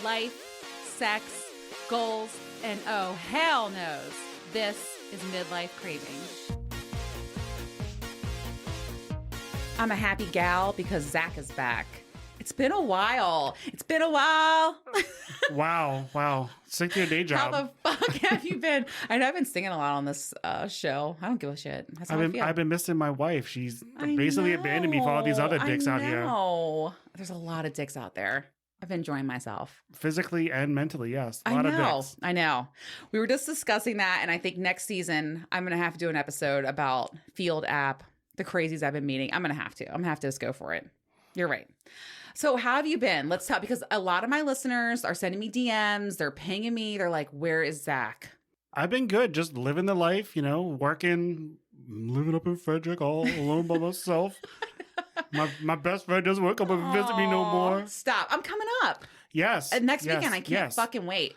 life, sex, goals, and oh, hell knows, this is Midlife Craving. I'm a happy gal because Zach is back. It's been a while. Wow. Stick to your day job. How the fuck have you been? I know I've been singing a lot on this show. I don't give a shit. That's how I feel. I've been missing my wife. She's basically abandoned me for all these other dicks out here. There's a lot of dicks out there. I've been enjoying myself. Physically and mentally, yes. A lot of dicks. I know. We were just discussing that, and I think next season I'm going to have to do an episode about Field app, the crazies I've been meeting. I'm going to have to just go for it. You're right. So how have you been? Let's talk, because a lot of my listeners are sending me DMs. They're pinging me. They're like, where is Zach? I've been good. Just living the life, working, living up in Frederick all alone by myself. My best friend doesn't want to come and visit me no more. Stop. I'm coming up. Yes. Next weekend. I can't fucking wait.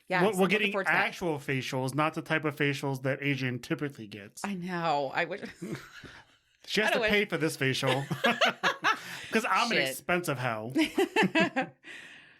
Yeah, we're getting actual facials, not the type of facials that Adrian typically gets. I know. I wish... She has to pay for this facial. Because I'm an expensive hoe.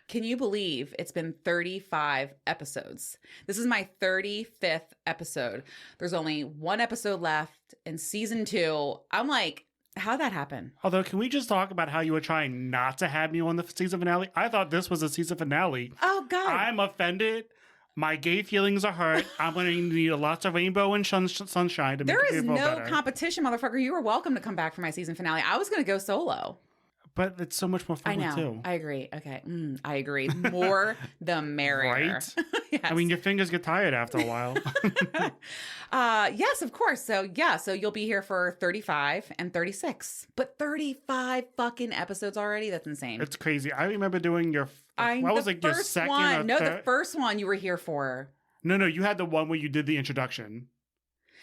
Can you believe it's been 35 episodes? This is my 35th episode. There's only one episode left in season 2. I'm like, how'd that happen? Although, can we just talk about how you were trying not to have me on the season finale? I thought this was a season finale. Oh, God. I'm offended. My gay feelings are hurt. I'm going to need lots of rainbow and sunshine to make it feel better. There is no competition, motherfucker. You were welcome to come back for my season finale. I was going to go solo. But it's so much more fun too. I agree. Okay. I agree. More the merrier. Right? Yes. I mean, your fingers get tired after a while. Yes, of course. So you'll be here for 35 and 36. But 35 fucking episodes already? That's insane. It's crazy. I remember doing your second one. The first one you were here for. No, you had the one where you did the introduction.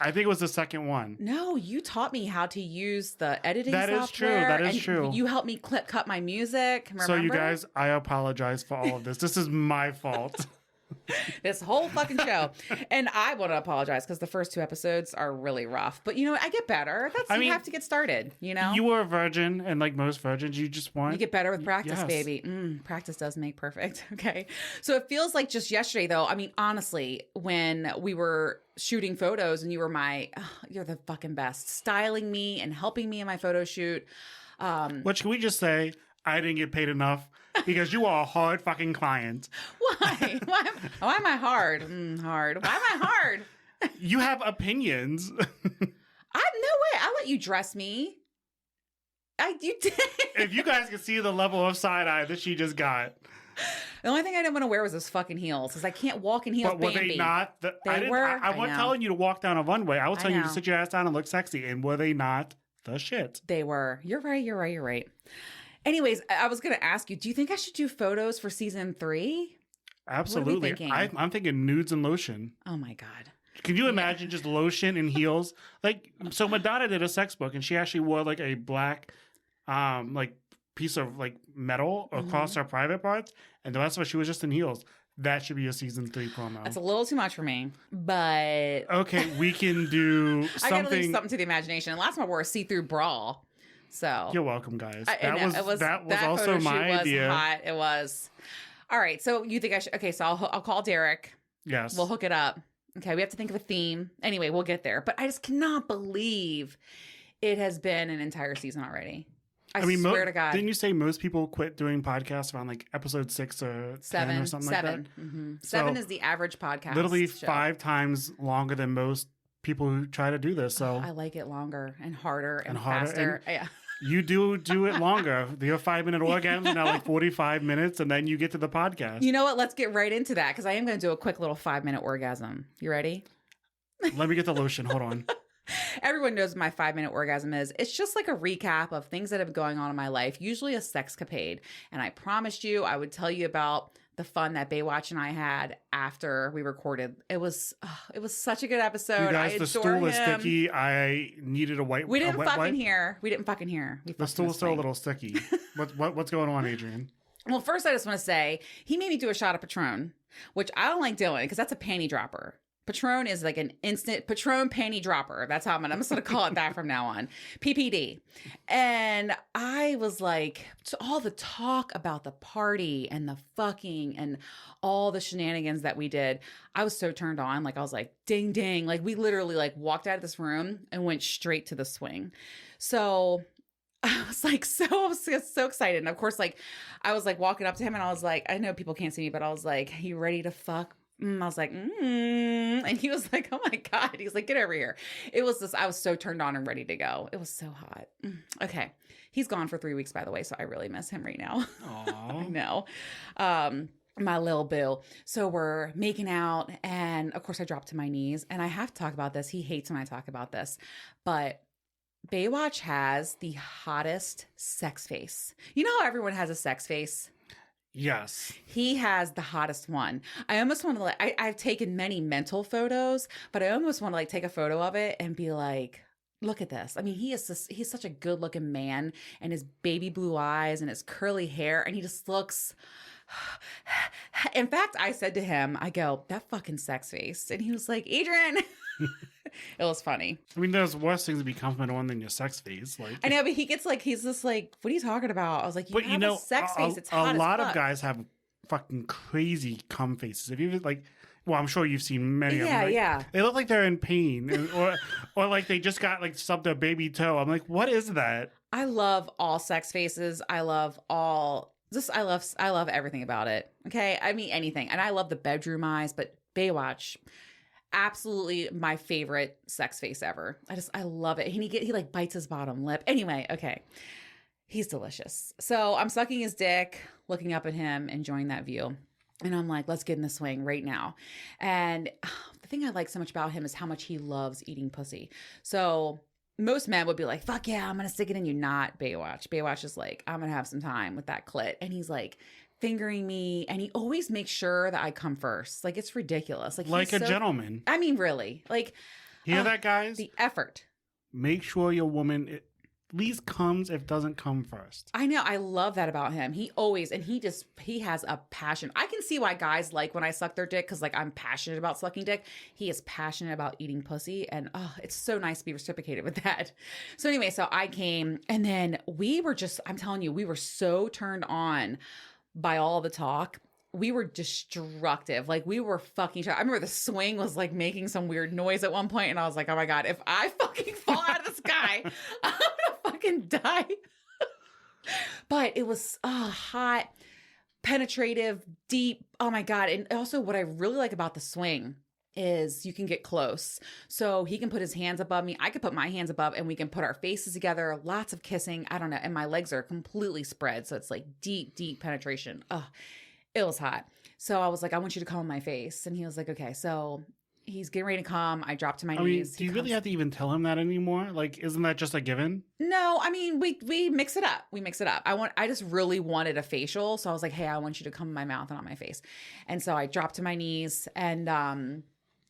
I think it was the second one. No, you taught me how to use the editing software. That is true. You helped me cut my music. Remember? So you guys, I apologize for all of this. This is my fault. This whole fucking show. And I want to apologize because the first 2 episodes are really rough. But I get better. You have to get started, You were a virgin, and like most virgins, you just want... You get better with practice, baby. Practice does make perfect. Okay. So it feels like just yesterday, though. I mean, honestly, when we were shooting photos and you were you're the fucking best. Styling me and helping me in my photo shoot. Which, can we just say, I didn't get paid enough because you are a hard fucking client. Why? Why am I hard? Hard. Why am I hard? You have opinions. No way. I'll let you dress me. You did. If you guys can see the level of side eye that she just got. The only thing I didn't want to wear was those fucking heels, because I can't walk in heels. But were they not? They were. I wasn't telling you to walk down a runway. I was telling you to sit your ass down and look sexy. And were they not the shit? They were. You're right. Anyways, I was going to ask you, do you think I should do photos for season 3? Absolutely. I'm thinking nudes and lotion. Oh my God. Can you imagine just lotion and heels? So Madonna did a sex book, and she actually wore like a black, piece of like metal across her private parts, and the rest of it, she was just in heels. That should be a season 3 promo. That's a little too much for me, but... Okay, we can do something... I gotta leave something to the imagination. And last time I wore a see-through bra. So you're welcome, guys. That was also my idea. Hot. It was. All right. So you think I should? Okay. So I'll call Derek. Yes. We'll hook it up. Okay. We have to think of a theme. Anyway, we'll get there. But I just cannot believe it has been an entire season already. I swear to God. Didn't you say most people quit doing podcasts around like episode 6 or 7 or something like that? Mm-hmm. 7 is the average podcast. Literally 5 times longer than most people who try to do this. So I like it longer and harder and faster. Yeah. You do it longer. Your 5-minute orgasm is now like 45 minutes, and then you get to the podcast. You know what? Let's get right into that, because I am going to do a quick little 5-minute orgasm. You ready? Let me get the lotion. Hold on. Everyone knows what my 5-minute orgasm is. It's just like a recap of things that have been going on in my life, usually a sexcapade. And I promised you I would tell you about the fun that Baywatch and I had after we recorded. It was such a good episode. You guys, the stool is sticky. I needed a white. We didn't fucking hear. The stool's still a little sticky. What's going on, Adrian? Well, first I just want to say he made me do a shot of Patron, which I don't like doing because that's a panty dropper. Patron is like an instant Patron panty dropper. That's how I'm just gonna call it that from now on. PPD. And I was like, to all the talk about the party and the fucking and all the shenanigans that we did, I was so turned on. Like I was like, ding ding. Like we literally like walked out of this room and went straight to the swing. So I was like so excited. And of course, like I was like walking up to him and I was like, I know people can't see me, but I was like, you ready to fuck? I was like, and he was like, oh my God. He's like, get over here. It was this, I was so turned on and ready to go. It was so hot. Okay. He's gone for 3 weeks, by the way. So I really miss him right now. I know. My little boo. So we're making out. And of course I dropped to my knees and I have to talk about this. He hates when I talk about this, but Baywatch has the hottest sex face. You know how everyone has a sex face? Yes. He has the hottest one. I almost want to like, I've taken many mental photos, but I almost want to like take a photo of it and be like, look at this. I mean, he's such a good looking man and his baby blue eyes and his curly hair. And he just looks, in fact, I said to him, I go, that fucking sex face. And he was like, Adrian. It was funny. I mean, there's worse things to be complimented on than your sex face. Like I know, but he gets like, he's just like, what are you talking about? I was like, you have a sex face. It's hot a lot as of fuck. guys have fucking crazy cum faces. If you like, well, I'm sure you've seen many of them. Like, yeah. They look like they're in pain, or like they just got like stubbed their baby toe. I'm like, what is that? I love all sex faces. I love I love everything about it. Okay. I mean, anything. And I love the bedroom eyes, but Baywatch, absolutely my favorite sex face ever. I love it. And he like bites his bottom lip. Anyway. Okay. He's delicious. So I'm sucking his dick, looking up at him, enjoying that view. And I'm like, let's get in the swing right now. And the thing I like so much about him is how much he loves eating pussy. So most men would be like, fuck yeah, I'm going to stick it in you. Not Baywatch. Baywatch is like, I'm going to have some time with that clit. And he's like fingering me. And he always makes sure that I come first. Like, it's ridiculous. Like a gentleman. I mean, really. Like, hear that, guys? The effort. Make sure your woman at least comes if doesn't come first. I know. I love that about him. He has a passion. I can see why guys like when I suck their dick because like I'm passionate about sucking dick. He is passionate about eating pussy. And it's so nice to be reciprocated with that. So anyway, so I came and then I'm telling you, we were so turned on by all the talk. We were destructive. Like we were fucking I remember the swing was like making some weird noise at one point, and I was like, oh my God, if I fucking fall out of the sky, I'm gonna fucking die. But it was hot, penetrative, deep. Oh my God. And also what I really like about the swing is you can get close. So he can put his hands above me. I could put my hands above and we can put our faces together. Lots of kissing. I don't know. And my legs are completely spread. So it's like deep, deep penetration. It was hot. So I was like, I want you to come on my face. And he was like, okay. So he's getting ready to come. I dropped to my knees. Do you really have to even tell him that anymore? Like, isn't that just a given? No, I mean, we mix it up. We mix it up. I just really wanted a facial. So I was like, hey, I want you to come in my mouth and on my face. And so I dropped to my knees and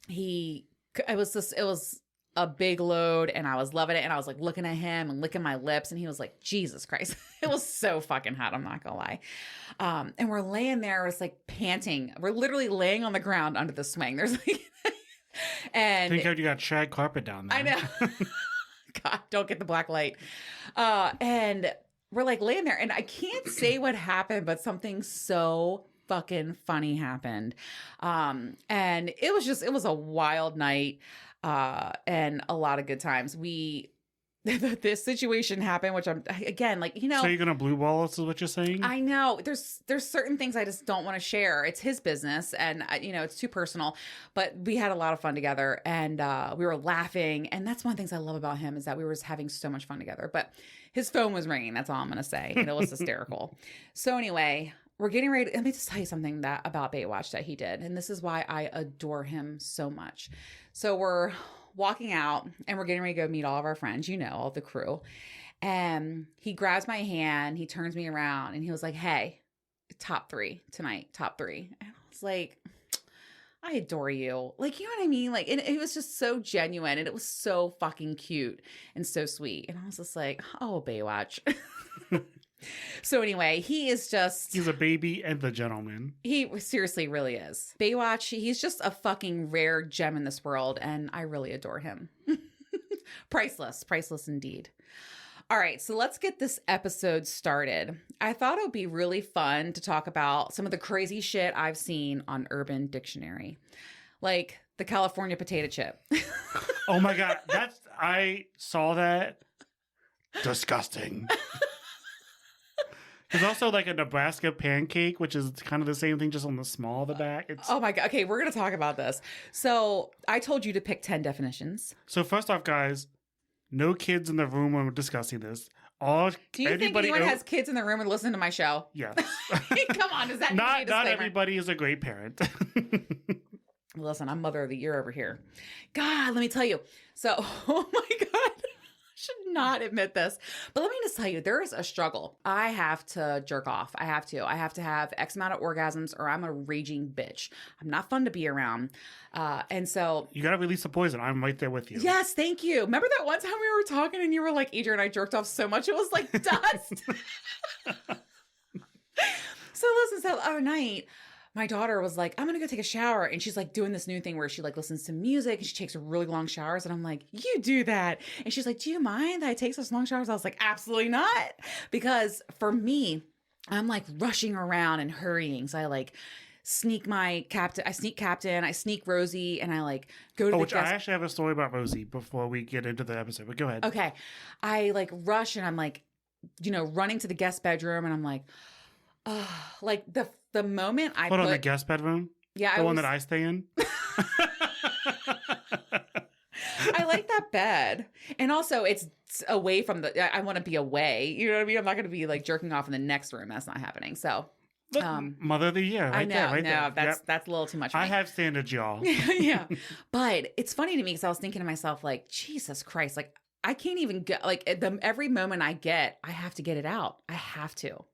it was a big load and I was loving it. And I was like looking at him and licking my lips and he was like, Jesus Christ. It was so fucking hot. I'm not gonna lie. And we're laying there, it's like panting. We're literally laying on the ground under the swing. There's like, and think you got shag carpet down there. I know. God, don't get the black light. And we're like laying there and I can't say what happened, but something so fucking funny happened. And it was a wild night. And a lot of good times. This situation happened, which I'm again, like, So you're going to blue ball us is what you're saying? I know there's certain things I just don't want to share. It's his business and it's too personal, but we had a lot of fun together and, we were laughing. And that's one of the things I love about him is that we were just having so much fun together, but his phone was ringing. That's all I'm going to say. And it was hysterical. So anyway, we're getting ready. Let me just tell you something about Baywatch that he did. And this is why I adore him so much. So we're walking out and we're getting ready to go meet all of our friends, all the crew. And he grabs my hand, he turns me around and he was like, hey, top 3 tonight, top 3. And I was like, I adore you. Like, you know what I mean? Like, and it was just so genuine and it was so fucking cute and so sweet. And I was just like, oh, Baywatch. So anyway, he is just He's a baby and the gentleman. he seriously really is. Baywatch, he's just a fucking rare gem in this world, and I really adore him. Priceless, priceless indeed. All right, so let's get this episode started. I thought it would be really fun to talk about some of the crazy shit I've seen on Urban Dictionary, like the California potato chip. Oh my God. I saw that. Disgusting. There's also like a Nebraska pancake, which is kind of the same thing, just on the small of the back. Oh my God. Okay, we're going to talk about this. So I told you to pick 10 definitions. So first off, guys, no kids in the room when we're discussing this. Do you think anyone has kids in the room and listen to my show? Yes. Come on, does that Not everybody is a great parent. Listen, I'm mother of the year over here. God, let me tell you. So, oh my God. I should not admit this. But let me just tell you, there is a struggle. I have to jerk off. I have to have X amount of orgasms or I'm a raging bitch. I'm not fun to be around. And so you got to release the poison. I'm right there with you. Yes, thank you. Remember that one time we were talking and you were like, Adrian, I jerked off so much it was like dust. So listen, so the other night, my daughter was like, I'm going to go take a shower. And she's like doing this new thing where she like listens to music and she takes really long showers. And I'm like, you do that. And she's like, do you mind that I take such long showers? I was like, absolutely not. Because for me, I'm like rushing around and hurrying. So I like sneak Captain, I sneak Rosie, and I like go to the guest. I actually have a story about Rosie before we get into the episode, but go ahead. Okay. I like rush and I'm like, running to the guest bedroom and I'm like, like the moment I on the guest bedroom? Yeah. The one that I stay in? I like that bed. And also it's away from I want to be away. You know what I mean? I'm not going to be like jerking off in the next room. That's not happening. So look, mother of the year. Right I know. There, right no, there. That's a little too much for me. I have standards, y'all. Yeah. But it's funny to me because I was thinking to myself, like, Jesus Christ, like I can't even get like every moment I get, I have to get it out. I have to.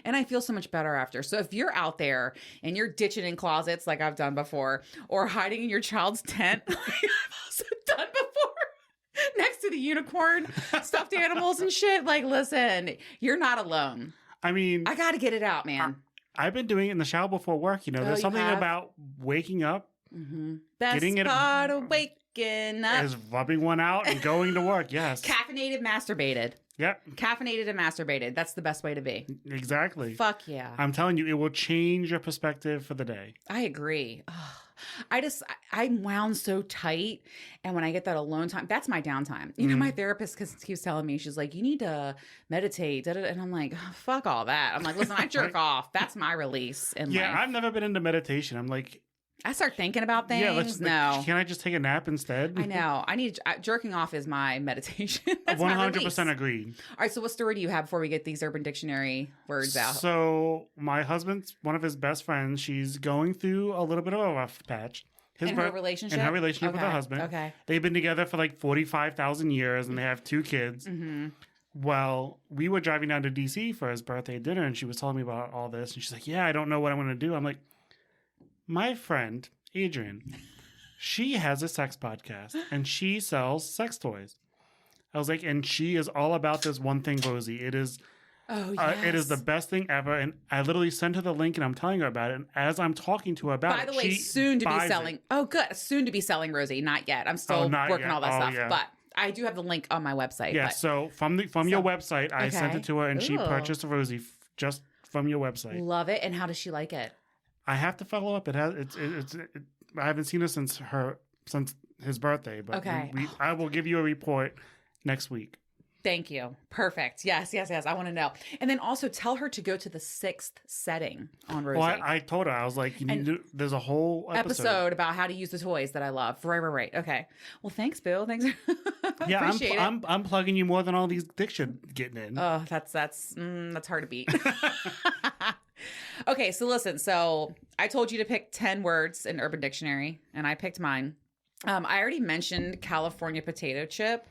And I feel so much better after. So if you're out there and you're ditching in closets like I've done before, or hiding in your child's tent, like I've also done before, next to the unicorn, stuffed animals and shit, like, listen, you're not alone. I mean, I got to get it out, man. I've been doing it in the shower before work. There's something about waking up, Best part of waking up is rubbing one out and going to work. Yes. Caffeinated, masturbated. Yep. Caffeinated and masturbated. That's the best way to be. Exactly. Fuck yeah. I'm telling you, it will change your perspective for the day. I agree. I'm wound so tight. And when I get that alone time, that's my downtime. My therapist keeps telling me, she's like, you need to meditate. And I'm like, oh, fuck all that. I'm like, listen, I jerk off. That's my release in life. I've never been into meditation. I'm like, I start thinking about things. Yeah, can I just take a nap instead? I know. Jerking off is my meditation. That's 100% agreed. All right, so what story do you have before we get these Urban Dictionary words out? So my husband's one of his best friends. She's going through a little bit of a rough patch. In her relationship? In her relationship with her husband. Okay. They've been together for like 45,000 years and they have 2 kids. Mm-hmm. Well, we were driving down to D.C. for his birthday dinner and she was telling me about all this. And she's like, yeah, I don't know what I'm going to do. I'm like, my friend, Adrian, she has a sex podcast and she sells sex toys. I was like, and she is all about this one thing, Rosie. It is, it is the best thing ever. And I literally sent her the link and I'm telling her about it. And as I'm talking to her about it, by the way, soon to be selling. It. Oh, good. Soon to be selling Rosie. Not yet. I'm still working all that stuff. Yeah. But I do have the link on my website. Yeah. So from your website, I sent it to her and she purchased a Rosie just from your website. Love it. And how does she like it? I have to follow up. I haven't seen her since his birthday, but I will give you a report next week. Thank you. Perfect. Yes. I want to know. And then also tell her to go to the 6th setting on Rosie. Well, I told her, I was like, there's a whole episode about how to use the toys that I love. Right. Okay. Well, thanks, Bill. Thanks. Yeah, I'm plugging you more than all these diction getting in. Oh, that's hard to beat. Okay, so listen. So I told you to pick 10 words in Urban Dictionary, and I picked mine. I already mentioned California potato chip,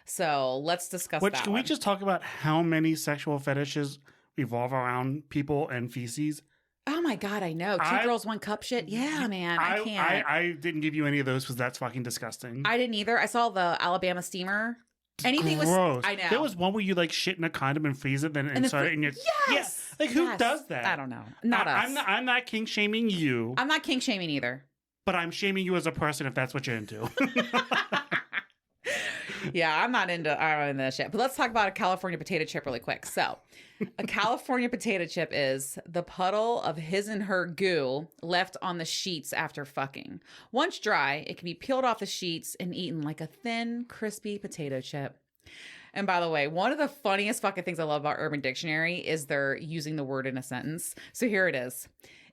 so let's discuss that. Can we just talk about how many sexual fetishes revolve around people and feces? Oh my God, I know. 2 girls, 1 cup shit. Yeah, man, I can't. I didn't give you any of those because that's fucking disgusting. I didn't either. I saw the Alabama steamer. Anything was. Gross. I know. There was one where you like shit in a condom and freeze it, then And insert the it in your. yes. Yeah. Like who Yes. does that? I don't know. Not us. I'm not kink shaming you, I'm not kink shaming either. but I'm shaming you as a person if that's what you're into. Yeah, I'm not into that shit. But let's talk about a California potato chip really quick. So, a California potato chip is the puddle of his and her goo left on the sheets after fucking. Once dry, it can be peeled off the sheets and eaten like a thin, crispy potato chip. And by the way, one of the funniest fucking things I love about Urban Dictionary is they're using the word in a sentence. So here it is.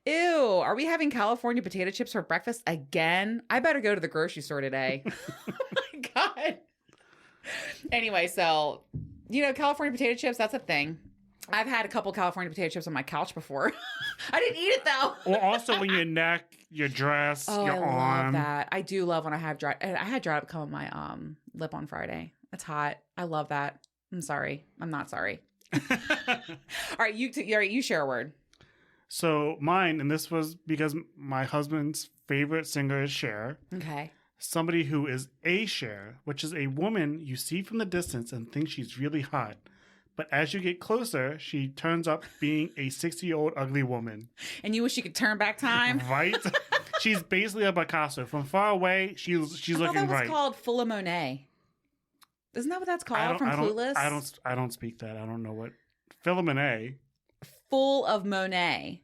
Ew, are we having California potato chips for breakfast again? I better go to the grocery store today. Oh my God. Anyway, so, California potato chips, that's a thing. I've had a couple California potato chips on my couch before. I didn't eat it though. Or also when your neck, your dress, your I arm. love that. I do love when I have dry. I had dry up come on my lip on Friday. It's hot. I love that. I'm sorry. I'm not sorry. All right, you share a word. So mine, and this was because my husband's favorite singer is Cher. Okay. Somebody who is a Cher, which is a woman you see from the distance and think she's really hot. But as you get closer, she turns up being a 60-year-old ugly woman. And you wish you could turn back time? Right? She's basically a Picasso. From far away, she's I looking thought that was right. called Full of Monet. Isn't that what that's called from Clueless? I don't speak that. I don't know what. Philomene. Full of Monet.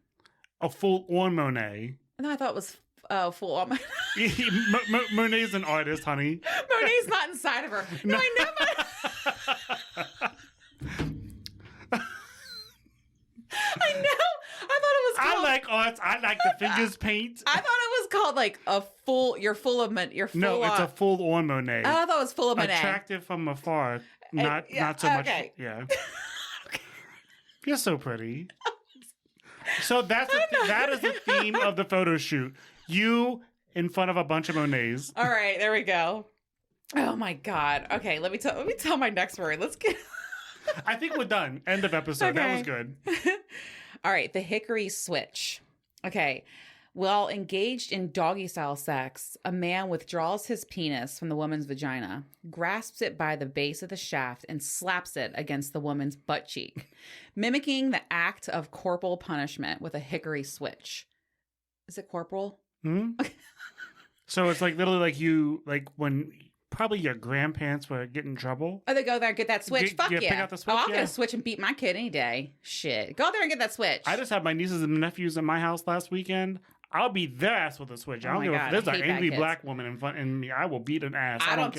A full on Monet. No, I thought it was full on Monet's an artist, honey. Monet's not inside of her. No, I know. I know. I thought it was called. I like arts. I like the fingers paint. I thought it was called like a full. You're full of You're full. No, it's on, a full on Monet. I thought it was full of Monet. Attractive from afar, not so much. Yeah. You're so pretty. So that is the theme of the photo shoot. You in front of a bunch of Monets. All right, there we go. Oh my God. Okay, let me tell my next word. Let's get. I think we're done. End of episode. Okay. That was good. All right, the hickory switch. Okay. While engaged in doggy style sex, a man withdraws his penis from the woman's vagina, grasps it by the base of the shaft, and slaps it against the woman's butt cheek, mimicking the act of corporal punishment with a hickory switch. Is it corporal? So it's like literally like you, like when probably your grandparents would get in trouble. Oh, they go there and get that switch? Fuck yeah. Pick out the switch, I'll get a switch and beat my kid any day. Shit. Go out there and get that switch. I just had my nieces and nephews in my house last weekend. I'll beat their ass with a switch. I don't give a if there's an angry black woman in front of me. I will beat an ass. I don't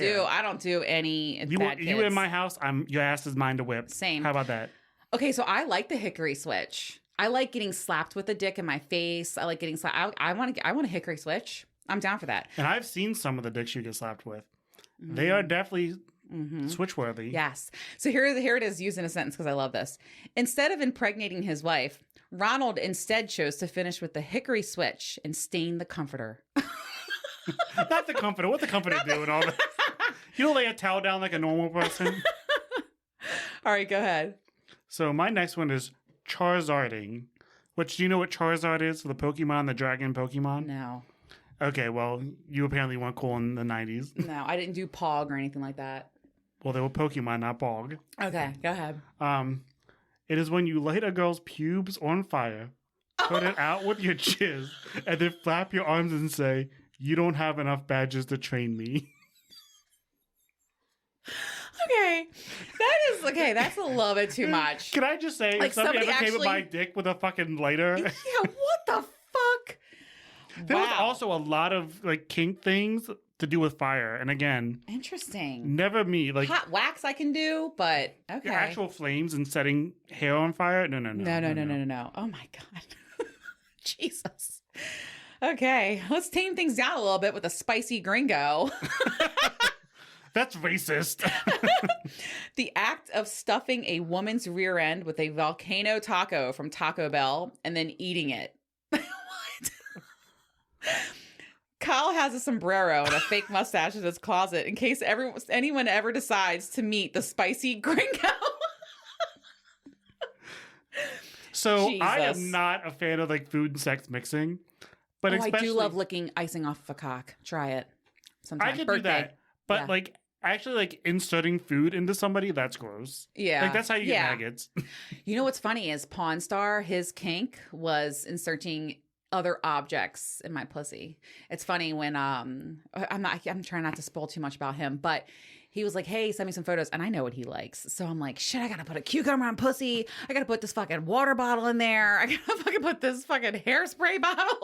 do any bad kids. You in my house, your ass is mine to whip. Same. How about that? Okay, so I like the hickory switch. I like getting slapped with a dick in my face. I like getting slapped. I want a hickory switch. I'm down for that. And I've seen some of the dicks you get slapped with. They are definitely switch-worthy. Yes. So here it is used in a sentence because I love this. Instead of impregnating his wife, Ronald instead chose to finish with the hickory switch and stain the comforter. Not the comforter. What the comforter do and all that? You don't lay a towel down like a normal person. All right, go ahead. So my next one is Charizarding. Which, do you know what Charizard is? The Pokemon, the dragon Pokemon? No. Okay, well, you apparently weren't cool in the 90s. No, I didn't do Pog or anything like that. Well, they were Pokemon, not Bog. Okay, go ahead. It is when you light a girl's pubes on fire, put it out with your jizz, and then flap your arms and say, "You don't have enough badges to train me." Okay, that's a little bit too much. Can I just say, Like if somebody ever somebody came with my dick with a fucking lighter? Yeah, what the fuck? There was also a lot of like kink things to do with fire, and again, interesting. never me. Like Hot wax I can do, but okay. actual flames and setting hair on fire. No. No. Oh my God. Jesus. Okay, let's tame things down a little bit with a spicy gringo. That's racist. The act of stuffing a woman's rear end with a volcano taco from Taco Bell and then eating it. What? Kyle has a sombrero and a fake mustache in his closet in case anyone ever decides to meet the spicy gringo. So Jesus. I am not a fan of like food and sex mixing, but I especially do love licking icing off of a cock. Try it sometime. I could Birthday. do that. But Yeah. like actually like inserting food into somebody, that's gross. Yeah. Like that's how you get Yeah. maggots. You know what's funny is Pawn Star, his kink was inserting other objects in my pussy. It's funny when I'm trying not to spoil too much about him, but he was like, hey, send me some photos. And I know what he likes. So I'm like, shit, I gotta put a cucumber on pussy. I gotta put this fucking water bottle in there. I gotta fucking put this fucking hairspray bottle.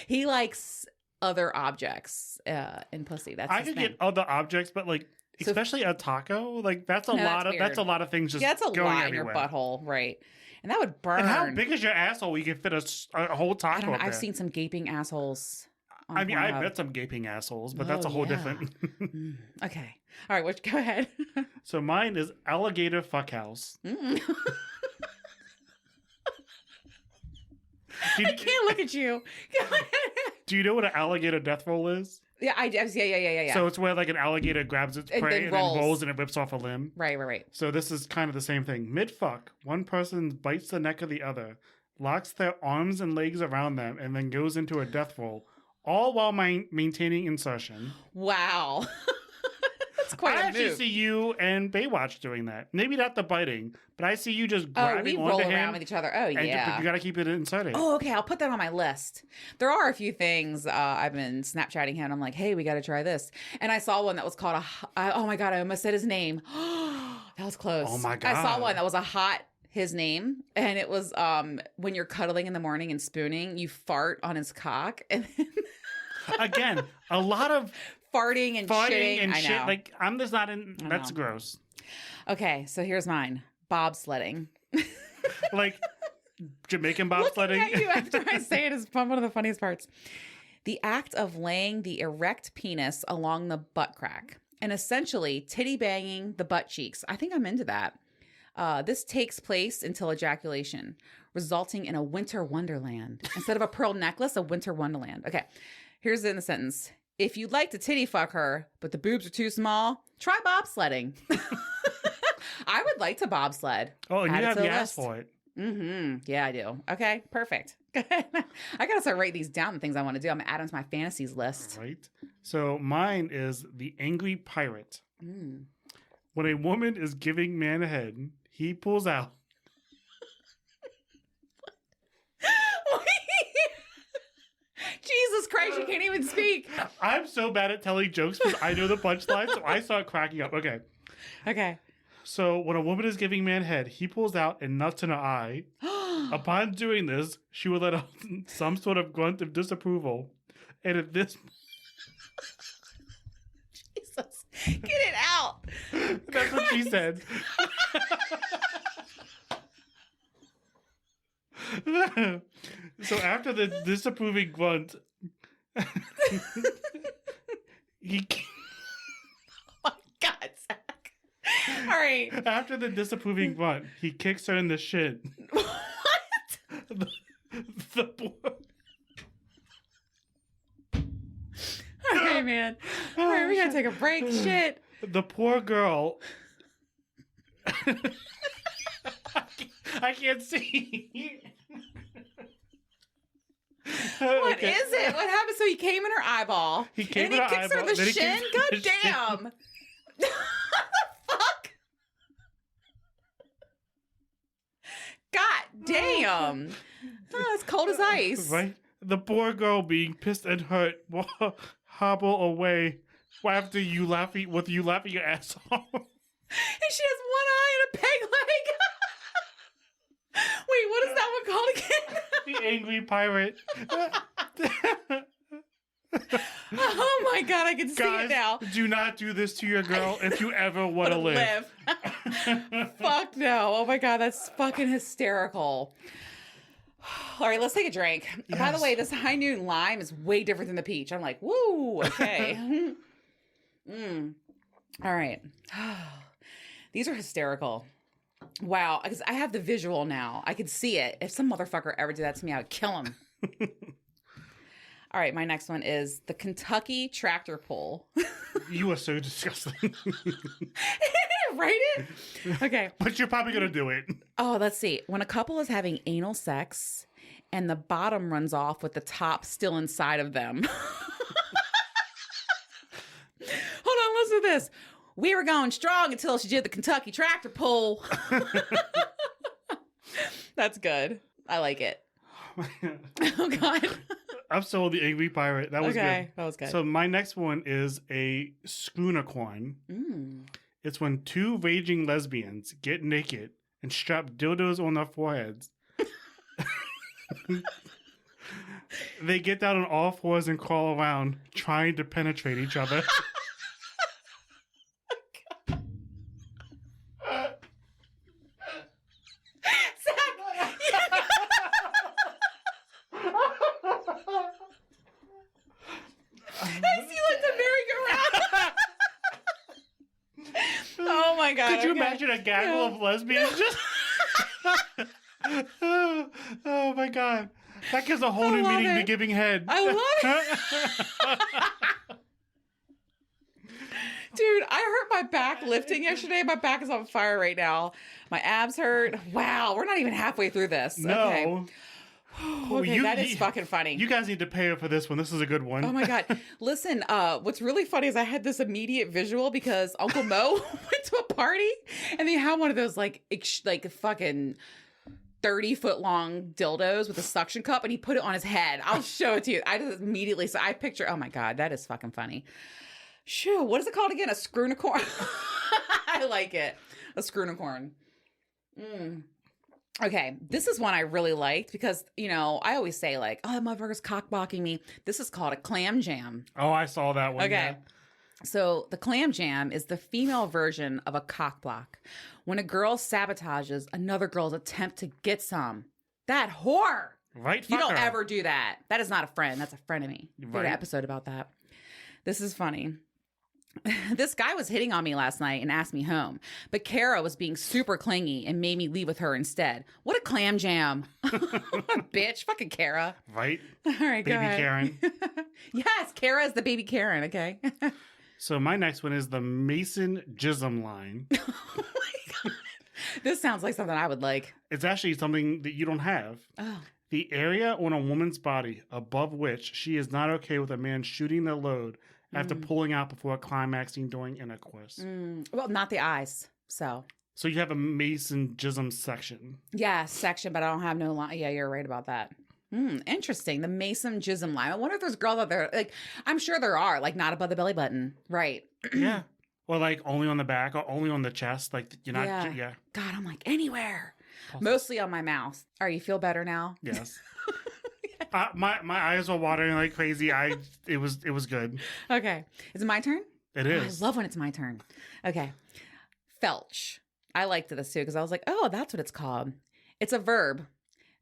He likes other objects in pussy. That's I his could thing. get other objects, but like So- especially a taco, like that's a No, lot that's of that's a weird. lot of things just Yeah, that's a going lot everywhere. in your butthole, right? And that would burn. And how big is your asshole? You can fit a whole I taco don't know. up I've there. seen some gaping assholes. On I mean, I Pornhub. bet some gaping assholes, but Oh, that's a whole yeah. different. Mm, okay. All right. Go ahead. So mine is alligator fuckhouse. Mm. Do you, I can't look at you. Go ahead. do you know what an alligator death roll is? Yeah, yeah. So it's where like an alligator grabs its And prey then and rolls. then rolls and it rips off a limb. Right. So this is kind of the same thing. Mid fuck, one person bites the neck of the other, locks their arms and legs around them, and then goes into a death roll, all while maintaining insertion. Wow. That's quite I a actually move. see you and Baywatch doing that. Maybe not the biting, but I see you just Oh, grabbing we onto roll him. around with each other. Oh, and yeah. you got to keep it inserted. Oh, okay. I'll put that on my list. There are a few things I've been Snapchatting him. I'm like, hey, we got to try this. And I saw one that was called oh my God, I almost said his name. That was close. Oh my I saw God. one that was his name. And it was when you're cuddling in the morning and spooning, you fart on his cock and then Again, a lot of farting and fighting shitting. and I shit. know. Like I'm just not in. I That's know. gross. Okay, so here's mine. Bobsledding. Like Jamaican Looking bobsledding. at you after I say it is one of the funniest parts. The act of laying the erect penis along the butt crack and essentially titty banging the butt cheeks. I think I'm into that. This takes place until ejaculation, resulting in a winter wonderland. Instead of a pearl necklace, a winter wonderland. Okay, here's it in the sentence. If you'd like to titty fuck her, but the boobs are too small, try bobsledding. I would like to bobsled. Oh, and Add you it have to the the ass list. for it. Mm-hmm. Yeah, I do. Okay, perfect. I gotta start writing these down. The things I want to do. I'm gonna add them to my fantasies list. Right. So mine is the angry pirate. Mm. When a woman is giving man a head, he pulls out. Jesus Christ! You can't even speak. I'm so bad at telling jokes because I know the punchline, so I start cracking up. Okay. Okay. So when a woman is giving man head, he pulls out and nuts in her eye. Upon doing this, she will let out some sort of grunt of disapproval. And at this, Jesus, get it out. that's what she said. So after the disapproving grunt, he Oh my God, Zach. All right. after the disapproving grunt, he kicks her in the shin. What? The poor, Okay, man. All right, we gotta take a break. Shit. the poor girl. I can't see. What is it? What happened? So he came in her eyeball. He came and in he her kicks her in eyeball, the then he shin. kicks her in God the shin. damn. What the fuck? God damn. Oh, it's cold as ice. Right? The poor girl being pissed and hurt will hobble away after you laughing your ass off. And she has one eye and a peg leg. Wait, what is that one called again? The angry pirate. Oh my God, I can see Guys, it now. do not do this to your girl if you ever want to live. Fuck no. Oh my God, that's fucking hysterical. All right, let's take a drink. By the Yes. way, this high noon lime is way different than the peach. I'm like, woo, okay. All right. These are hysterical. Wow, because I have the visual now. I could see it. If some motherfucker ever did that to me, I would kill him. All right, my next one is the Kentucky tractor pull. You are so disgusting. Write it? Okay. But you're probably going to do it. Oh, let's see. When a couple is having anal sex and the bottom runs off with the top still inside of them. Hold on, this. We were going strong until she did the Kentucky tractor pull. That's good. I like it. Oh, God. I'm still the angry pirate. That was Okay, good. that was good. So my next one is a schoonicorn. It's when two raging lesbians get naked and strap dildos on their foreheads. They get down on all fours and crawl around, trying to penetrate each other. Oh my God. Could you imagine a gaggle of lesbians just oh my God. That gives a whole new meaning to giving head. I love it. Dude, I hurt my back lifting yesterday. My back is on fire right now. My abs hurt. Wow, we're not even halfway through this. No. Okay. Okay, that is fucking funny. You guys need to pay her for this one. This is a good one. Oh my God. Listen, what's really funny is I had this immediate visual because Uncle Mo went to a party and they had one of those like fucking 30-foot long dildos with a suction cup and he put it on his head. I'll show it to you. I just immediately, so I picture, oh my God, that is fucking funny. Shoo, what is it called again? A screw-unicorn? I like it. A screw-unicorn. Okay, this is one I really liked because, you know, I always say like, oh, that motherfucker's cock-blocking me. This is called a clam jam. Oh, I saw that one. Okay. Yeah. So the clam jam is the female version of a cock block. When a girl sabotages another girl's attempt to get some. That whore. Right, You don't fucker. ever do that. That is not a friend. That's a frenemy. We had Right. an episode about that. This is funny. This guy was hitting on me last night and asked me home, but Kara was being super clingy and made me leave with her instead. What a clam jam. Bitch, fucking Kara. Right? All right, go Baby ahead. Karen. Yes, Kara is the baby Karen, okay? So my next one is the Mason Jism line. Oh my God. This sounds like something I would like. It's actually something that you don't have. Oh. The area on a woman's body above which she is not okay with a man shooting their load after pulling out before climaxing during intercourse. Well, not the eyes. So, So you have a Mason Jism section. yeah, section, but I don't have no line. Yeah, you're right about that. Interesting. The Mason Jism line. I wonder if there's girls out there, like, I'm sure there are, like, not above the belly button. Right. Yeah. Or like only on the back or only on the chest. Like you're not, Yeah. yeah. God, I'm like, anywhere. Mostly on my mouth. All right, you feel better now? Yes. My eyes were watering like crazy. It was good. Okay. Is it my turn? It Oh, is. I love when it's my turn. Okay. Felch. I liked this too because I was like, oh, that's what it's called. It's a verb.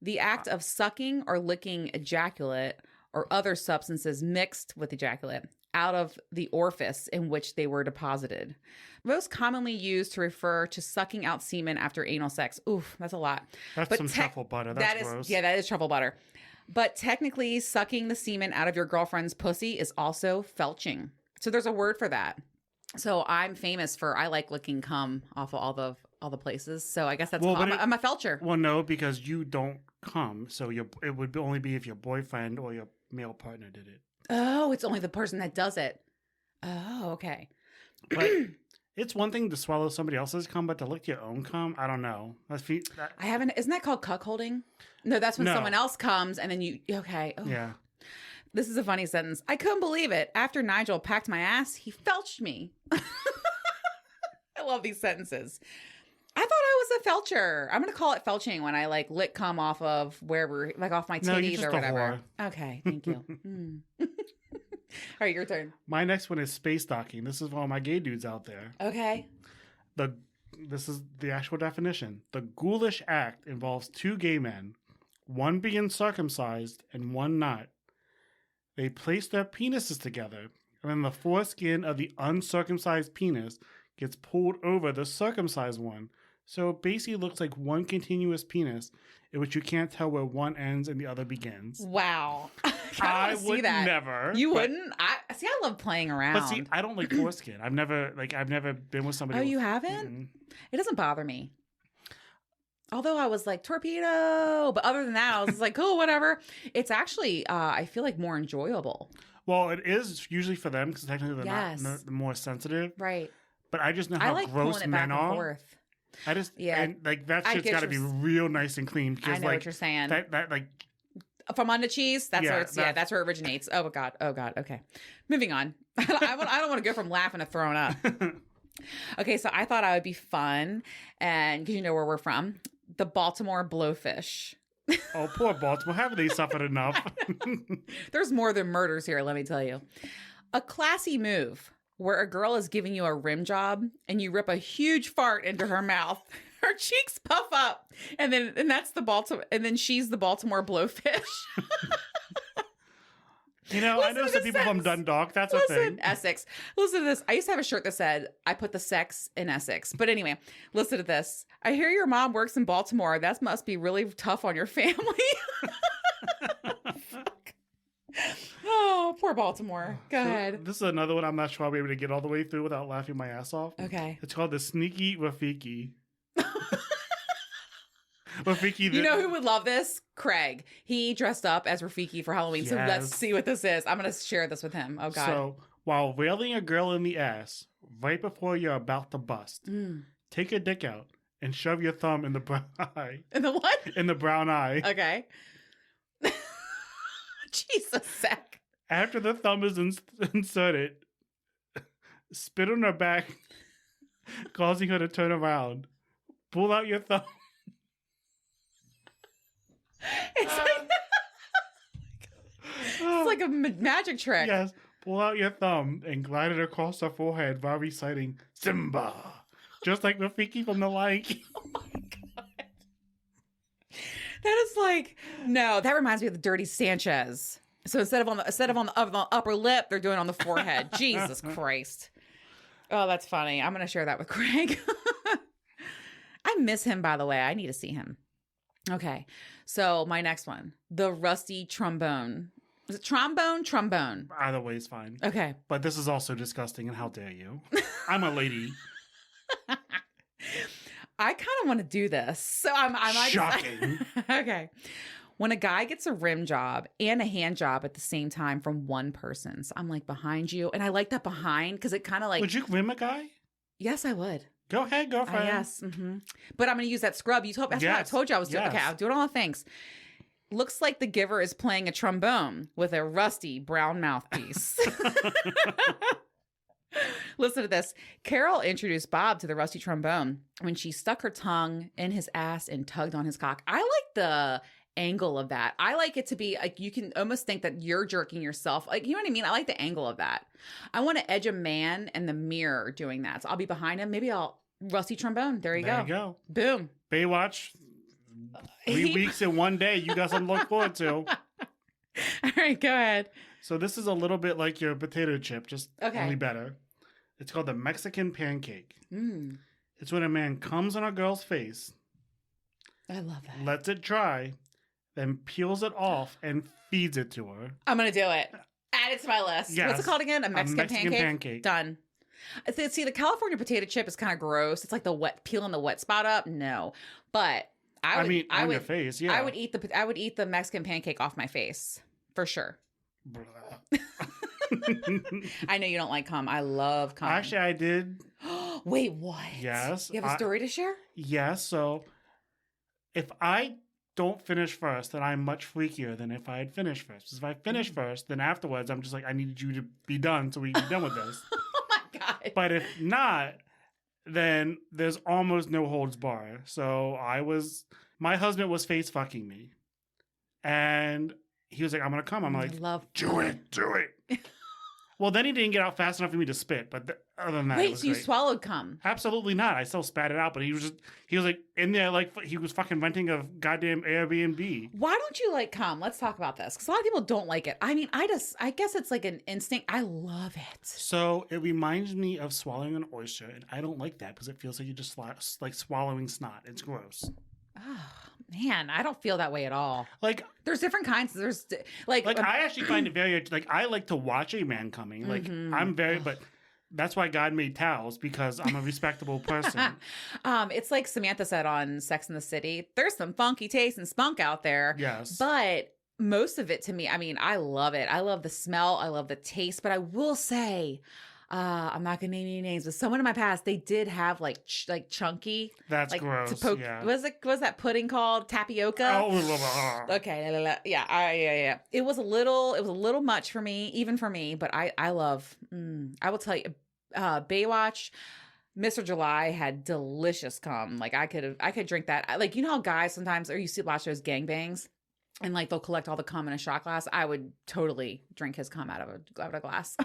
The act of sucking or licking ejaculate or other substances mixed with ejaculate out of the orifice in which they were deposited. Most commonly used to refer to sucking out semen after anal sex. Oof, that's a lot. That's But some truffle butter. That's that is, gross. yeah, that is truffle butter. But technically, sucking the semen out of your girlfriend's pussy is also felching. So there's a word for that. So I'm famous for I like licking cum off of all the places. So I guess that's Well, called, but I'm a felcher. Well, no, because you don't come. So it would only be if your boyfriend or your male partner did it. Oh, it's only the person that does it. Oh, okay. But it's one thing to swallow somebody else's cum, but to lick your own cum, I don't know. I haven't. Isn't that called cuckolding? No, that's when No. someone else comes and then you. Okay. Oh. Yeah. This is a funny sentence. I couldn't believe it. After Nigel packed my ass, he felched me. I love these sentences. I thought I was a felcher. I'm going to call it felching when I like lick cum off of wherever, like off my No, you're titties just or a whatever. Okay, thank you. All right, your turn. My next one is space docking. This is for all my gay dudes out there. Okay. This is the actual definition. The ghoulish act involves two gay men, one being circumcised and one not. They place their penises together, and then the foreskin of the uncircumcised penis gets pulled over the circumcised one. So it basically looks like one continuous penis in which you can't tell where one ends and the other begins. Wow. I see would that. never. You but- wouldn't? I love playing around. But see, I don't like foreskin. I've never been with somebody. Oh, with- you haven't? Mm-mm. It doesn't bother me. Although I was like, torpedo. But other than that, I was just like, cool, whatever. It's actually, I feel like more enjoyable. Well, it is usually for them because technically they're Yes. not the more sensitive. Right. But I just know I how like gross pulling it back men and are. forth. I just Yeah. and like that I shit's get got to be your- real nice and clean I because know like what you're saying. that like From on the cheese, that's Yeah, where it's that's- that's where it originates. Oh god. Oh god. Okay. Moving on. I don't want to go from laughing to throwing up. Okay, so I thought I would be fun, and because you know where we're from, the Baltimore Blowfish. oh poor Baltimore, haven't they suffered enough? There's more than murders here, let me tell you. A classy move where a girl is giving you a rim job and you rip a huge fart into her mouth. Her cheeks puff up, and that's the Baltimore, and then she's the Baltimore Blowfish. You know, I Listen know to some the people from sense. Dundalk. That's a Listen, thing. Essex. Listen to this. I used to have a shirt that said, I put the sex in Essex. But anyway, listen to this. I hear your mom works in Baltimore. That must be really tough on your family. Fuck. Oh, poor Baltimore. Go So, ahead. This is another one I'm not sure I'll be able to get all the way through without laughing my ass off. Okay. It's called the Sneaky Rafiki. Rafiki. You know who would love this? Craig. He dressed up as Rafiki for Halloween. So let's Yes. see what this is. I'm going to share this with him. Oh, God. So while wailing a girl in the ass right before you're about to bust, Mm. take your dick out and shove your thumb in the brown eye. And the what? In the brown eye. Okay. Jesus, Zach. After the thumb is inserted, spit on her back, causing her to turn around. Pull out your thumb. It's like a magic trick. Yes. Pull out your thumb and glide it across her forehead while reciting Simba. Just like Rafiki from The Lion King. Oh my God. That is like, no, that reminds me of the Dirty Sanchez. So instead of on the upper lip, they're doing it on the forehead. Jesus Christ. Oh, that's funny. I'm going to share that with Craig. I miss him, by the way. I need to see him. Okay. So my next one, the rusty trombone. Is it trombone? Trombone. Either way is fine. Okay. But this is also disgusting, and how dare you? I'm a lady. I kind of want to do this. So I might Shocking. Okay. When a guy gets a rim job and a hand job at the same time from one person. So I'm like behind you. And I like that behind because it kind of like, Would you rim a guy? yes, I would. Go ahead, girlfriend. Yes. But I'm going to use that scrub. That's what I Yes. told you I was doing. Okay, Yes. I'll do it all the things. Looks like the giver is playing a trombone with a rusty brown mouthpiece. Listen to this. Carol introduced Bob to the rusty trombone when she stuck her tongue in his ass and tugged on his cock. I like the angle of that. I like it to be like you can almost think that you're jerking yourself. Like, you know what I mean? I like the angle of that. I want to edge a man in the mirror doing that. So I'll be behind him. Maybe I'll rusty trombone. There you There go. you go. Boom. Baywatch. 3 weeks in one day. You got something to look forward to. All right, go ahead. So this is a little bit like your potato chip, just Okay. only better. It's called the Mexican pancake. Mm, It's when a man comes on a girl's face, I love that. lets it dry, then peels it off and feeds it to her. I'm going to do it. Add it to my list. Yes. What's it called again? A Mexican pancake? Done. See, the California potato chip is kind of gross. It's like the wet, peeling the wet spot up. No. But I would, on would, your face, yeah. I would eat the Mexican pancake off my face for sure. I know you don't like cum. I love cum. Actually, I did. Wait, what? Yes, You have a story to share? Yes. So if I don't finish first, then I'm much freakier than if I had finished first. 'Cause if I finish first, then afterwards, I'm just like, I need you to be done so we can be done with this. Oh my God. But if not, then there's almost no holds bar. So my husband was face fucking me. And he was like, I'm going to come. I'm like, I love do it. Well, then he didn't get out fast enough for me to spit. But other than that, it Wait, was so you great. swallowed cum? Absolutely not. I still spat it out, but he was like in there like he was fucking renting a goddamn Airbnb. Why don't you like cum? Let's talk about this. Because a lot of people don't like it. I mean, I guess it's like an instinct. I love it. So it reminds me of swallowing an oyster, and I don't like that because it feels like you just like swallowing snot. It's gross. Oh, man, I don't feel that way at all. Like There's different kinds. There's like I actually find it very like I like to watch a man coming. Like Mhm. I'm very, but that's why God made towels because I'm a respectable person. It's like Samantha said on Sex and the City. There's some funky taste and spunk out there. Yes. But most of it to me, I mean, I love it. I love the smell. I love the taste. But I will say, I'm not gonna name any names, but someone in my past, they did have like chunky. That's like gross. To poke, Yeah. was that pudding called tapioca? Oh, Okay, yeah. It was a little much for me, even for me. But I love. I will tell you, Baywatch. Mr. July had delicious cum. Like I could drink that. Like, you know how guys sometimes, or you see watch those gangbangs, and like they'll collect all the cum in a shot glass. I would totally drink his cum out of a glass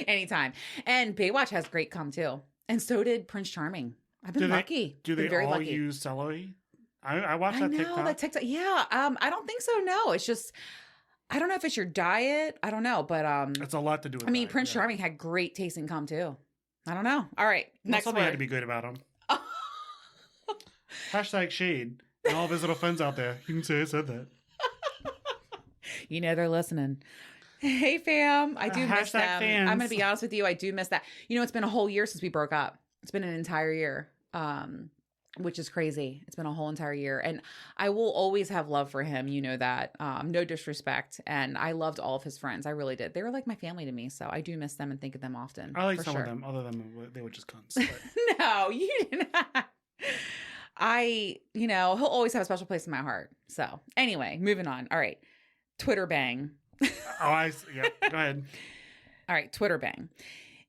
anytime. And Baywatch has great cum too, and so did Prince Charming. I've been lucky. Do been they very all lucky. use celery? I watched I that know TikTok. that TikTok. Yeah. I don't think so. No, it's just. I don't know if it's your diet. I don't know, but It's a lot to do with I mean, diet, Prince yeah. Charming had great tasting cum too. I don't know. All right, next Something had word. to be good about him. Hashtag shade. And all of his little friends out there. You can say I said that. You know they're listening. Hey fam, I do miss Hashtag them. fans. I'm gonna be honest with you, I do miss that. You know, it's been a whole year since we broke up. It's been an entire year, which is crazy. It's been a whole entire year, and I will always have love for him. You know that. No disrespect, and I loved all of his friends. I really did. They were like my family to me, so I do miss them and think of them often. I like for some sure. of them. Other than they were just cunts. But No, you did not. He'll always have a special place in my heart. So anyway, moving on. All right. Twitter bang. yeah. Go ahead. All right. Twitter bang.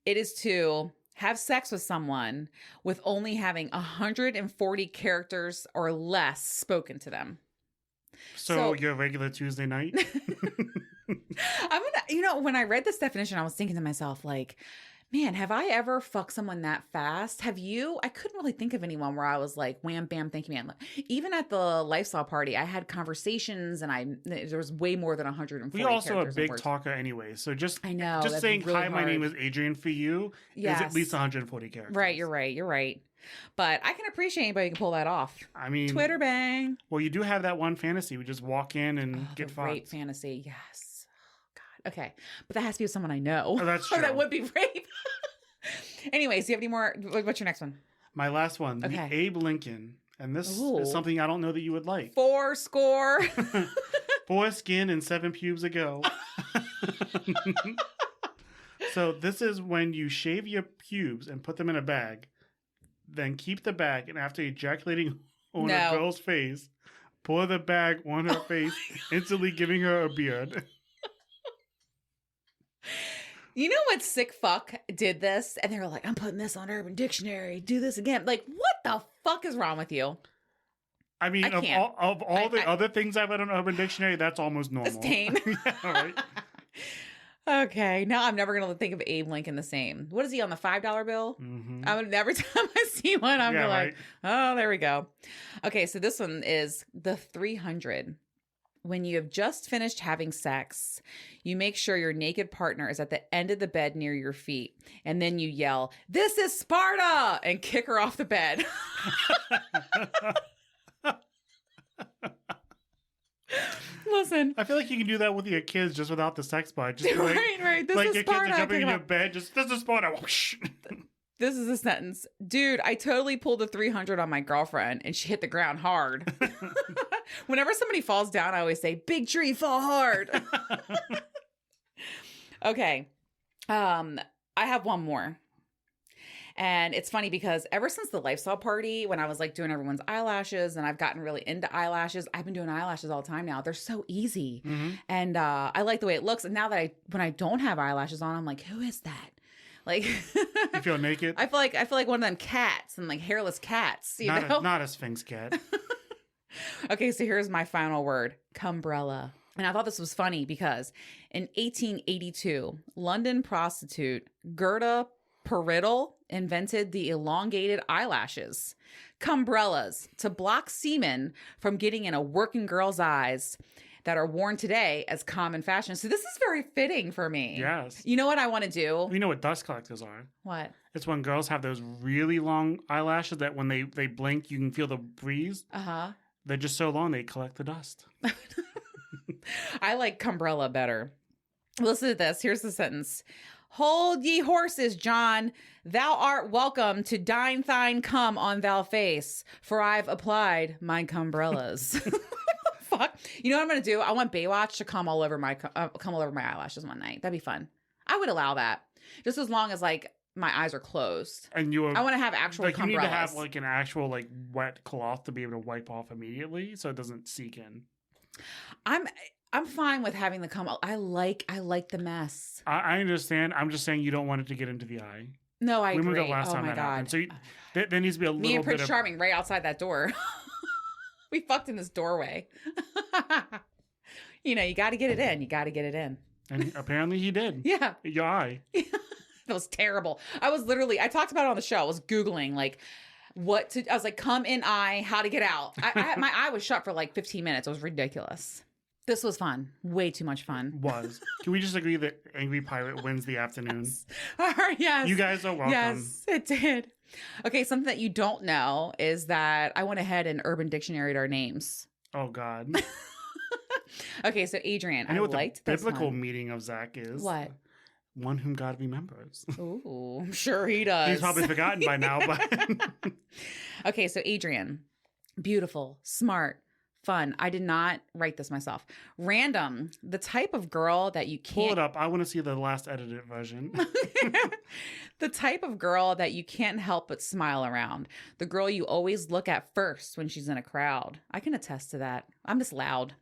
It is to have sex with someone with only having 140 characters or less spoken to them. So your regular Tuesday night? When I read this definition, I was thinking to myself, like, man, have I ever fucked someone that fast? Have you? I couldn't really think of anyone where I was like, wham, bam, thank you, man. Even at the lifestyle party, I had conversations and there was way more than 140 We also a characters and big words. talker anyway. So just I know. just that's saying, really hi, my hard. name is Adrian for you Yes. is at least 140 characters. Right, you're right. But I can appreciate anybody who can pull that off. I mean, Twitter bang. well, you do have that one fantasy. We just walk in and get the rape fucked. fantasy. Yes. Oh, God. Okay. But that has to be with someone I know. Oh, that's true. That would be rape. Anyways, do you have any more? What's your next one? My last one, Okay. the Abe Lincoln. And this Ooh. is something I don't know that you would like. 4 score. 4 skin and 7 pubes ago. So this is when you shave your pubes and put them in a bag, then keep the bag, and after ejaculating on No. a girl's face, pour the bag on her face, instantly giving her a beard. You know what sick fuck did this? And they were like, I'm putting this on Urban Dictionary. Do this again. Like, what the fuck is wrong with you? I mean, I of can't. all the other things I've read on Urban Dictionary, that's almost normal. It's tame. Yeah, right. Okay. Now I'm never going to think of Abe Lincoln the same. What is he on the $5 bill? Mm-hmm. Every time I see one, I'm Yeah, like, right. oh, there we go. Okay. So this one is the 300. When you have just finished having sex, you make sure your naked partner is at the end of the bed near your feet. And then you yell, "This is Sparta!" and kick her off the bed. Listen. I feel like you can do that with your kids just without the sex part. Just like, Right. This like is your Sparta. kids are jumping Kick in him your off. bed. Just this is Sparta. Whoosh. This is a sentence. Dude, I totally pulled a 300 on my girlfriend and she hit the ground hard. Whenever somebody falls down, I always say, "Big tree, fall hard." Okay. I have one more. And it's funny because ever since the lifestyle party, when I was like doing everyone's eyelashes and I've gotten really into eyelashes, I've been doing eyelashes all the time now. They're so easy. Mhm. And I like the way it looks. And now that when I don't have eyelashes on, I'm like, who is that? Like, You feel naked? I feel like one of them cats and like hairless cats, you know? Not a Sphinx cat. Okay, so here's my final word, cumbrella. And I thought this was funny because in 1882, London prostitute Gerda Periddle invented the elongated eyelashes, cumbrellas, to block semen from getting in a working girl's eyes that are worn today as common fashion. So this is very fitting for me. Yes. You know what I want to do? You know what dust collectors are? What? It's when girls have those really long eyelashes that when they blink, you can feel the breeze. Uh-huh. They're just so long, they collect the dust. I like cumbrella better. Listen to this. Here's the sentence. Hold ye horses, John. Thou art welcome to dine thine cum on thou face, for I've applied mine cumbrellas. fuck? You know what I'm gonna do? I want Baywatch to come all over my eyelashes one night. That'd be fun. I would allow that, just as long as like my eyes are closed. And you, I want to have actual like, you need to have umbrellas. like an actual like wet cloth to be able to wipe off immediately, so it doesn't seek in. I'm fine with having the cum. I like the mess. I understand. I'm just saying you don't want it to get into the eye. No, I agree. Remember the last oh time my that god. happened. So there needs to be a Me little and bit Prince of. Charming right outside that door. We fucked in this doorway. You know, you got to get it in. You got to get it in. And apparently he did. Yeah. Your eye. That was terrible. I talked about it on the show. I was Googling like I was like, come in eye, how to get out. My eye was shut for like 15 minutes. It was ridiculous. This was fun. Way too much fun. Can we just agree that Angry Pirate wins the afternoon? Yes. You guys are welcome. Yes, it did. Okay, something that you don't know is that I went ahead and Urban Dictionary'd our names. Oh, God. Okay, so Adrian, I know what liked the this biblical one. meaning of Zach is. What? One whom God remembers. Ooh, I'm sure he does. He's probably forgotten by now, but Okay, so Adrian, beautiful, smart, fun. I did not write this myself. Random, the type of girl that you can't pull it up. I want to see the last edited version. The type of girl that you can't help but smile around. The girl you always look at first when she's in a crowd. I can attest to that. I'm just loud.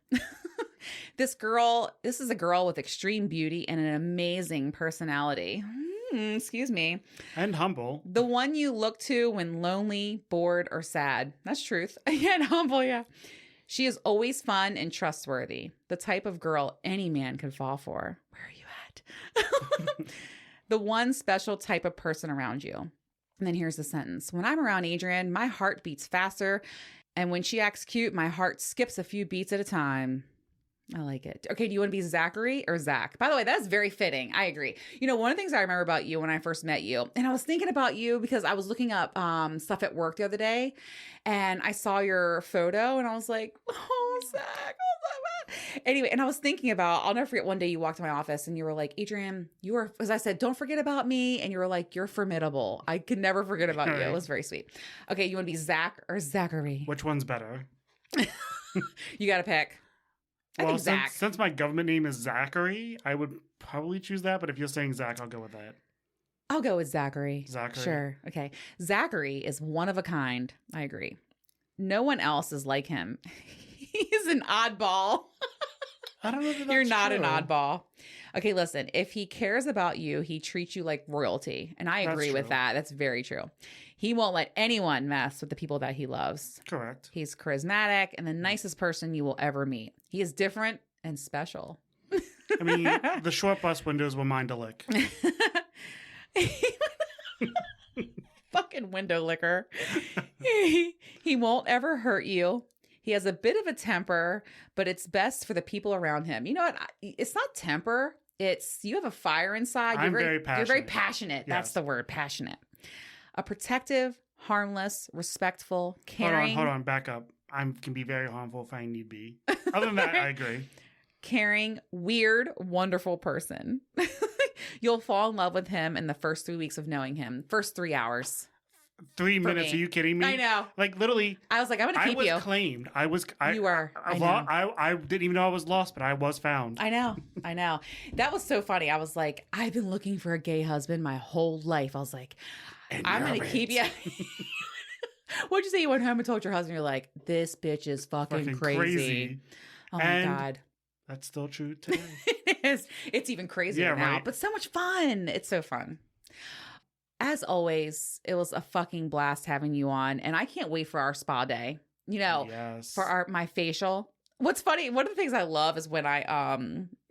This is a girl with extreme beauty and an amazing personality. Excuse me. And humble. The one you look to when lonely, bored, or sad. That's truth. Yeah, and humble, yeah. She is always fun and trustworthy. The type of girl any man can fall for. Where are you at? The one special type of person around you. And then here's the sentence. When I'm around Adrian, my heart beats faster. And when she acts cute, my heart skips a few beats at a time. I like it. Okay, do you want to be Zachary or Zach? By the way, that's very fitting. I agree. You know, one of the things I remember about you when I first met you, and I was thinking about you because I was looking up stuff at work the other day, and I saw your photo, and I was like, oh, Zach. Anyway, and I was thinking about, I'll never forget one day you walked to my office and you were like, Adrian, you are, as I said, don't forget about me. And you were like, you're formidable. I could never forget about you. It was very sweet. Okay, you want to be Zach or Zachary? Which one's better? You got to pick. I think Zach. Since my government name is Zachary, I would probably choose that. But if you're saying Zach, I'll go with that. I'll go with Zachary. Zachary. Sure. Okay. Zachary is one of a kind. I agree. No one else is like him. He's an oddball. I don't know if that's You're not an true. oddball. Okay, listen. If he cares about you, he treats you like royalty. And I That's agree with true. that. That's very true. He won't let anyone mess with the people that he loves. Correct. He's charismatic and the nicest person you will ever meet. He is different and special. I mean, the short bus windows were mine to lick. Fucking window licker. He won't ever hurt you. He has a bit of a temper, but it's best for the people around him. You know what? It's not temper. It's you have a fire inside. I'm very passionate. You're very passionate. That's Yes. the word, passionate. A protective, harmless, respectful, caring. Hold on, back up. I can be very harmful if I need be. Other than that, I agree. Caring, weird, wonderful person. You'll fall in love with him in the first 3 weeks of knowing him. First 3 hours. 3 For minutes? me. Are you kidding me? I know. Like literally, I was like, I'm gonna I keep was you. claimed. You were. I know. I didn't even know I was lost, but I was found. I know. That was so funny. I was like, I've been looking for a gay husband my whole life. I was like, And I'm you're gonna it. keep you. What'd you say? You went home and told your husband, you're like, this bitch is fucking crazy. Oh my And God. That's still true today. It is. It's even crazier Yeah, now, right. but so much fun. It's so fun. As always, it was a fucking blast having you on, and I can't wait for our spa day. You know, Yes. for my facial. What's funny, one of the things I love is when I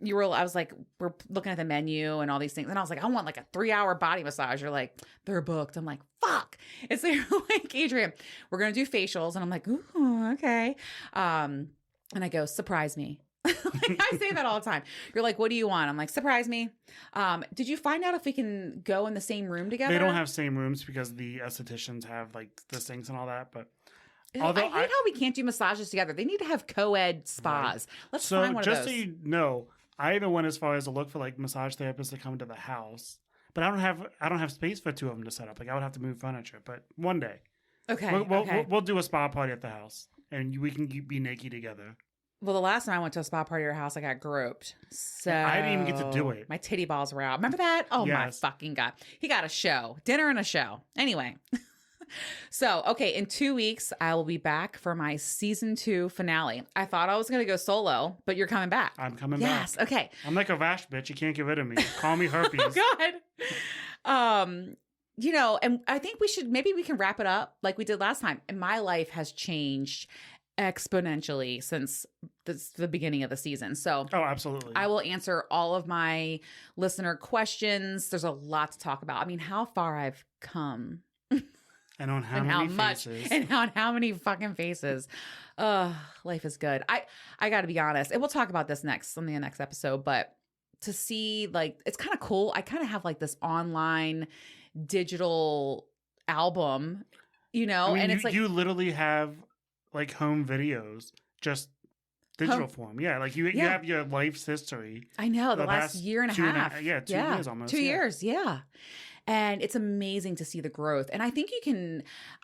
was like, we're looking at the menu and all these things, and I was like, I want like a 3-hour body massage. You're like, they're booked. I'm like, fuck. And so you're like, Adrian, we're gonna do facials, and I'm like, ooh, okay. And I go, surprise me. Like, I say that all the time. You're like, what do you want? I'm like, surprise me. Did you find out if we can go in the same room together? They don't have same rooms because the estheticians have like the sinks and all that, but Ew, although I hate how we can't do massages together. They need to have co-ed spas. Let's so find one just of so those. you know, I even went as far as to look for like massage therapists to come to the house, but I don't have space for 2 of them to set up. Like I would have to move furniture, but one day Okay. we'll okay. do a spa party at the house, and we can be naked together. Well, the last time I went to a spa party at your house, I got groped. So I didn't even get to do it. My titty balls were out. Remember that? Oh my Yes. fucking God. He got a show, dinner and a show. Anyway. So, okay, in 2 weeks, I will be back for my season 2 finale. I thought I was going to go solo, but you're coming back. I'm coming Yes. back. Okay. I'm like a Vash bitch. You can't get rid of me. Call me herpes. Oh God. You know, and I think maybe we can wrap it up like we did last time. And my life has changed exponentially since the beginning of the season. So Oh, absolutely. I will answer all of my listener questions. There's a lot to talk about. I mean, how far I've come. And on how And many how much faces. and on how many fucking faces. Life is good. I got to be honest, and we'll talk about this next on the next episode, but to see, like, it's kind of cool. I kind of have like this online digital album, you know, I mean, and you, it's like you literally have like home videos, just digital form. Yeah, like you Yeah. have your life's history. I know the last past year and a 2 half. yeah, 2 years almost. 2 yeah. years, yeah. And it's amazing to see the growth. And I think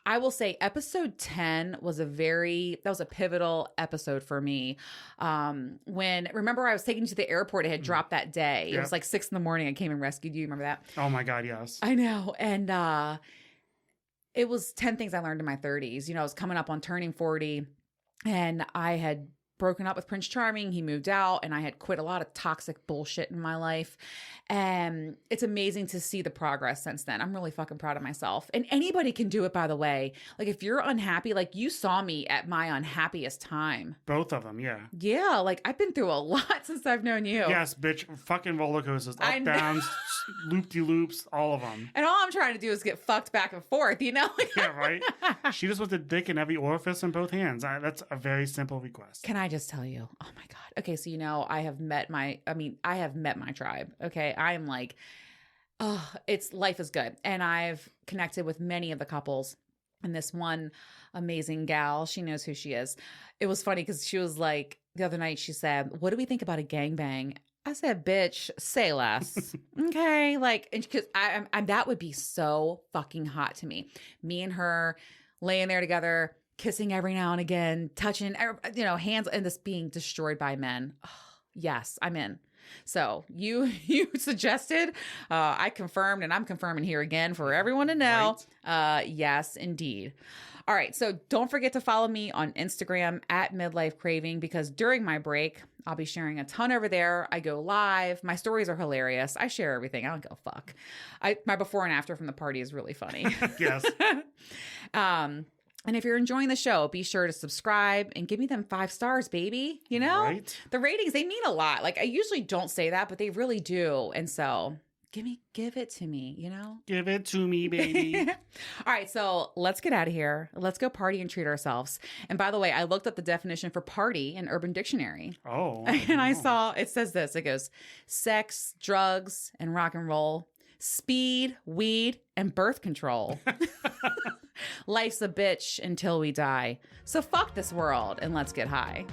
I will say episode 10 was that was a pivotal episode for me. Remember I was taken to the airport, it had dropped that day. It Yeah. was like 6 a.m. I came and rescued you. Remember that? Oh my God, yes. I know. And it was 10 things I learned in my 30s. You know, I was coming up on turning 40 and I had broken up with Prince Charming. He moved out and I had quit a lot of toxic bullshit in my life. And it's amazing to see the progress since then. I'm really fucking proud of myself. And anybody can do it, by the way. Like if you're unhappy, like you saw me at my unhappiest time. Both of them, yeah. Yeah, like I've been through a lot since I've known you. Yes, bitch. Fucking roller coasters, I up, know. downs, loop-de-loops, all of them. And all I'm trying to do is get fucked back and forth, you know? Yeah, right? She just wants a dick in every orifice in both hands. That's a very simple request. Can I just tell you? Oh my God. Okay, so you know, I have met my tribe. Okay. I'm like, oh, life is good. And I've connected with many of the couples. And this one amazing gal, she knows who she is. It was funny because she was like, the other night she said, "What do we think about a gangbang?" I said, "Bitch, say less." Okay. Like, and because I that would be so fucking hot to me. Me and her laying there together, kissing every now and again, touching, you know, hands, and this being destroyed by men. Oh, yes, I'm in. So you suggested, I confirmed, and I'm confirming here again for everyone to know. Yes, indeed. All right. So don't forget to follow me on Instagram at Midlife Craving, because during my break, I'll be sharing a ton over there. I go live. My stories are hilarious. I share everything. I don't give a fuck. My before and after from the party is really funny. Yes. And if you're enjoying the show, be sure to subscribe and give me them 5 stars, baby. You know, Right? The ratings, they mean a lot. Like I usually don't say that, but they really do. And so give it to me, you know? Give it to me, baby. All right. So let's get out of here. Let's go party and treat ourselves. And by the way, I looked up the definition for party in Urban Dictionary. Oh. And I saw, it says this, it goes, sex, drugs, and rock and roll, speed, weed, and birth control. Life's a bitch until we die. So fuck this world and let's get high.